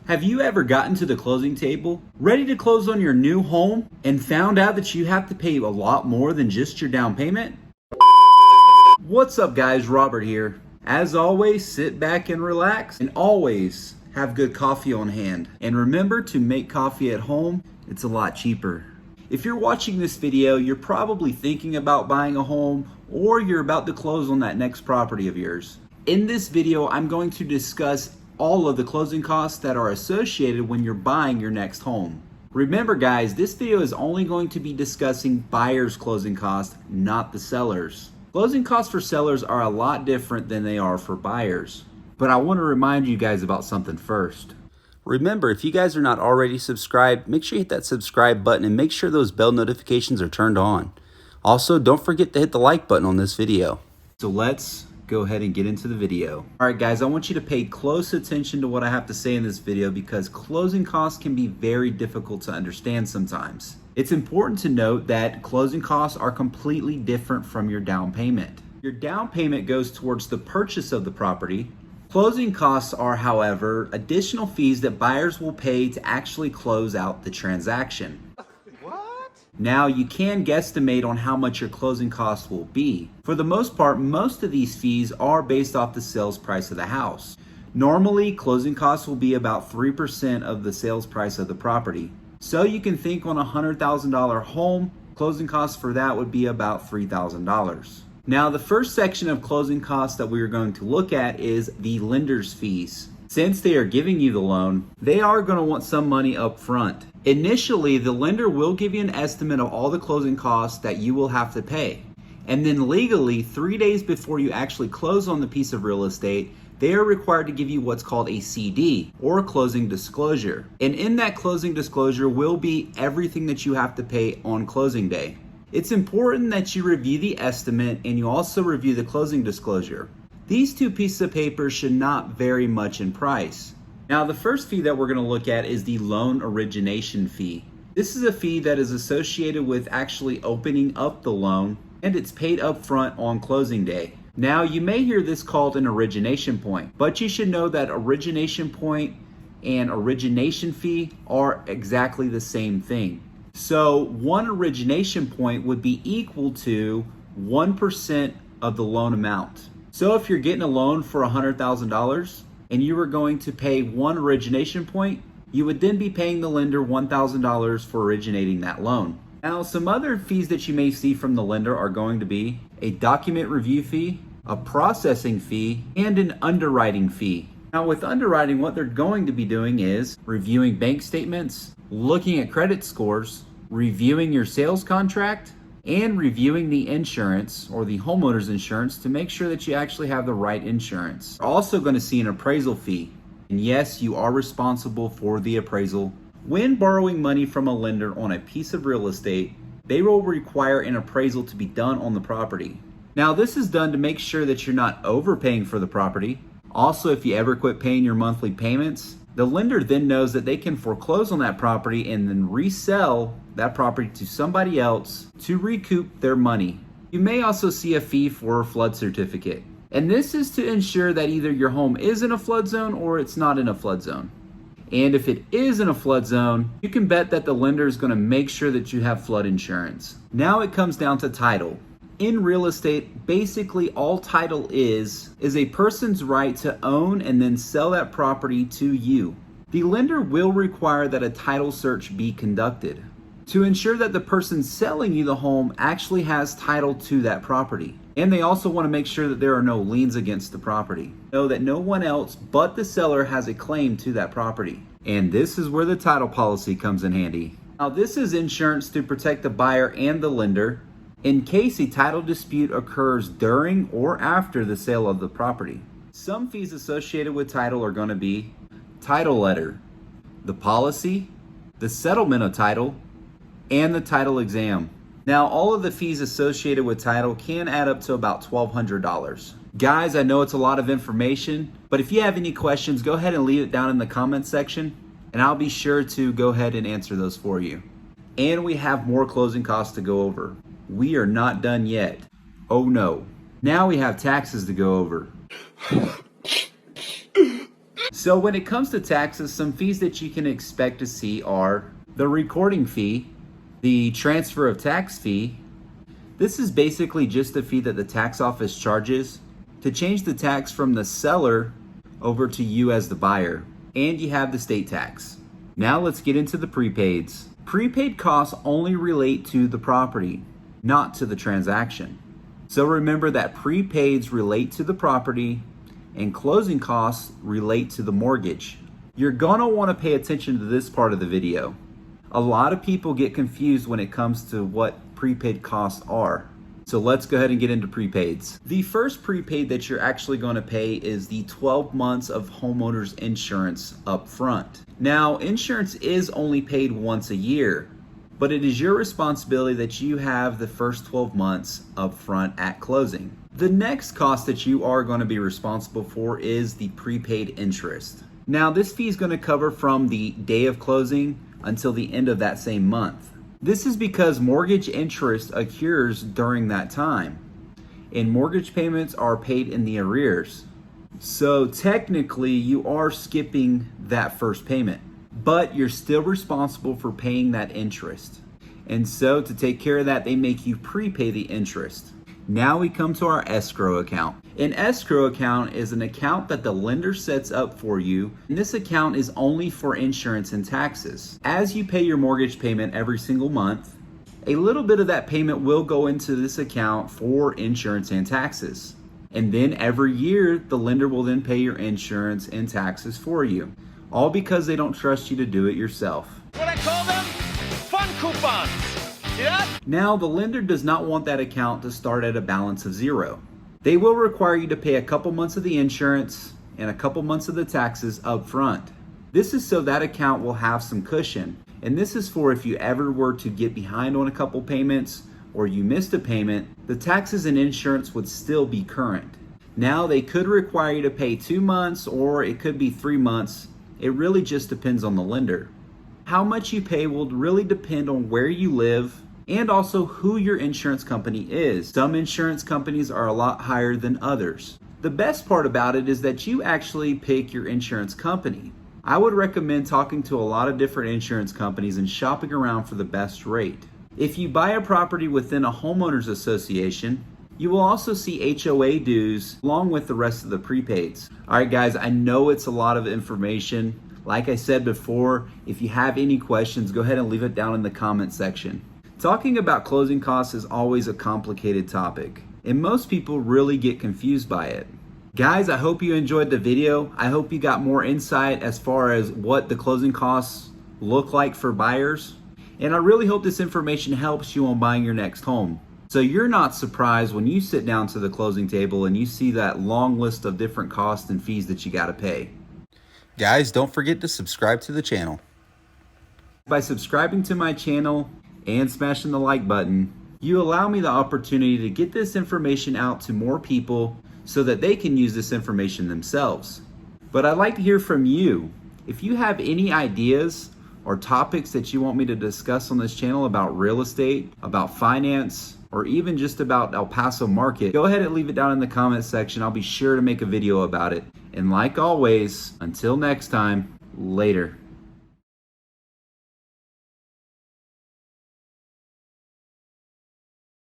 Have you ever gotten to the closing table, ready to close on your new home, and found out that you have to pay a lot more than just your down payment? What's up guys, Robert here. As always, sit back and relax, and always have good coffee on hand. And remember to make coffee at home, it's a lot cheaper. If you're watching this video, you're probably thinking about buying a home, or you're about to close on that next property of yours. In this video, I'm going to discuss all of the closing costs that are associated when you're buying your next home. Remember guys, this video is only going to be discussing buyers' closing costs, not the sellers. Closing costs for sellers are a lot different than they are for buyers. But I want to remind you guys about something first. Remember, if you guys are not already subscribed, make sure you hit that subscribe button and make sure those bell notifications are turned on. Also, don't forget to hit the like button on this video. So let's go ahead and get into the video. Alright guys, I want you to pay close attention to what I have to say in this video because closing costs can be very difficult to understand sometimes. It's important to note that closing costs are completely different from your down payment. Your down payment goes towards the purchase of the property. Closing costs are, however, additional fees that buyers will pay to actually close out the transaction. Now, you can guesstimate on how much your closing costs will be. For the most part, most of these fees are based off the sales price of the house. Normally, closing costs will be about 3% of the sales price of the property. So you can think on a $100,000 home, closing costs for that would be about $3,000. Now, the first section of closing costs that we are going to look at is the lender's fees. Since they are giving you the loan, they are going to want some money up front. Initially, the lender will give you an estimate of all the closing costs that you will have to pay. And then legally, 3 days before you actually close on the piece of real estate, they are required to give you what's called a CD, or a closing disclosure. And in that closing disclosure will be everything that you have to pay on closing day. It's important that you review the estimate and you also review the closing disclosure. These two pieces of paper should not vary much in price. Now, the first fee that we're going to look at is the loan origination fee. This is a fee that is associated with actually opening up the loan, and it's paid up front on closing day. Now, you may hear this called an origination point, but you should know that origination point and origination fee are exactly the same thing. So, one origination point would be equal to 1% of the loan amount. So if you're getting a loan for $100,000 and you were going to pay one origination point, you would then be paying the lender $1,000 for originating that loan. Now, some other fees that you may see from the lender are going to be a document review fee, a processing fee, and an underwriting fee. Now, with underwriting, what they're going to be doing is reviewing bank statements, looking at credit scores, reviewing your sales contract, and reviewing the insurance or the homeowner's insurance to make sure that you actually have the right insurance. You're also going to see an appraisal fee. And yes, you are responsible for the appraisal. When borrowing money from a lender on a piece of real estate, they will require an appraisal to be done on the property. Now, this is done to make sure that you're not overpaying for the property. Also, if you ever quit paying your monthly payments, the lender then knows that they can foreclose on that property and then resell that property to somebody else to recoup their money. You may also see a fee for a flood certificate. And this is to ensure that either your home is in a flood zone or it's not in a flood zone. And if it is in a flood zone, you can bet that the lender is going to make sure that you have flood insurance. Now it comes down to title. In real estate, basically all title is a person's right to own and then sell that property to you. The lender will require that a title search be conducted to ensure that the person selling you the home actually has title to that property. And they also want to make sure that there are no liens against the property. Know that no one else but the seller has a claim to that property. And this is where the title policy comes in handy. Now, this is insurance to protect the buyer and the lender in case a title dispute occurs during or after the sale of the property. Some fees associated with title are going to be title letter, the policy, the settlement of title, and the title exam. Now, all of the fees associated with title can add up to about $1,200. Guys, I know it's a lot of information, but if you have any questions, go ahead and leave it down in the comments section, and I'll be sure to go ahead and answer those for you. And we have more closing costs to go over. We are not done yet. Oh no. Now we have taxes to go over. So when it comes to taxes, some fees that you can expect to see are the recording fee, the transfer of tax fee. This is basically just a fee that the tax office charges to change the tax from the seller over to you as the buyer. And you have the state tax. Now let's get into the prepaids. Prepaid costs only relate to the property, not to the transaction. So remember that prepaids relate to the property and closing costs relate to the mortgage. You're gonna wanna pay attention to this part of the video. A lot of people get confused when it comes to what prepaid costs are. So let's go ahead and get into prepaids. The first prepaid that you're actually gonna pay is the 12 months of homeowner's insurance up front. Now, insurance is only paid once a year, but it is your responsibility that you have the first 12 months up front at closing. The next cost that you are going to be responsible for is the prepaid interest. Now, this fee is going to cover from the day of closing until the end of that same month. This is because mortgage interest occurs during that time, and mortgage payments are paid in the arrears. So technically, you are skipping that first payment, but you're still responsible for paying that interest. And so to take care of that, they make you prepay the interest. Now we come to our escrow account. An escrow account is an account that the lender sets up for you, and this account is only for insurance and taxes. As you pay your mortgage payment every single month, a little bit of that payment will go into this account for insurance and taxes. And then every year, the lender will then pay your insurance and taxes for you, all because they don't trust you to do it yourself. What I call them? Fun coupons. See that? Now, the lender does not want that account to start at a balance of zero. They will require you to pay a couple months of the insurance and a couple months of the taxes up front. This is so that account will have some cushion. And this is for if you ever were to get behind on a couple payments or you missed a payment, the taxes and insurance would still be current. Now, they could require you to pay 2 months or it could be 3 months. It really just depends on the lender. How much you pay will really depend on where you live and also who your insurance company is. Some insurance companies are a lot higher than others. The best part about it is that you actually pick your insurance company. I would recommend talking to a lot of different insurance companies and shopping around for the best rate. If you buy a property within a homeowners association, you will also see HOA dues along with the rest of the prepaids. All right, guys, I know it's a lot of information. Like I said before, if you have any questions, go ahead and leave it down in the comment section. Talking about closing costs is always a complicated topic, and most people really get confused by it. Guys, I hope you enjoyed the video. I hope you got more insight as far as what the closing costs look like for buyers. And I really hope this information helps you on buying your next home. So you're not surprised when you sit down to the closing table and you see that long list of different costs and fees that you got to pay. Guys, don't forget to subscribe to the channel. By subscribing to my channel and smashing the like button, you allow me the opportunity to get this information out to more people so that they can use this information themselves. But I'd like to hear from you. If you have any ideas or topics that you want me to discuss on this channel about real estate, about finance, or even just about El Paso market, go ahead and leave it down in the comment section. I'll be sure to make a video about it. And like always, until next time, later.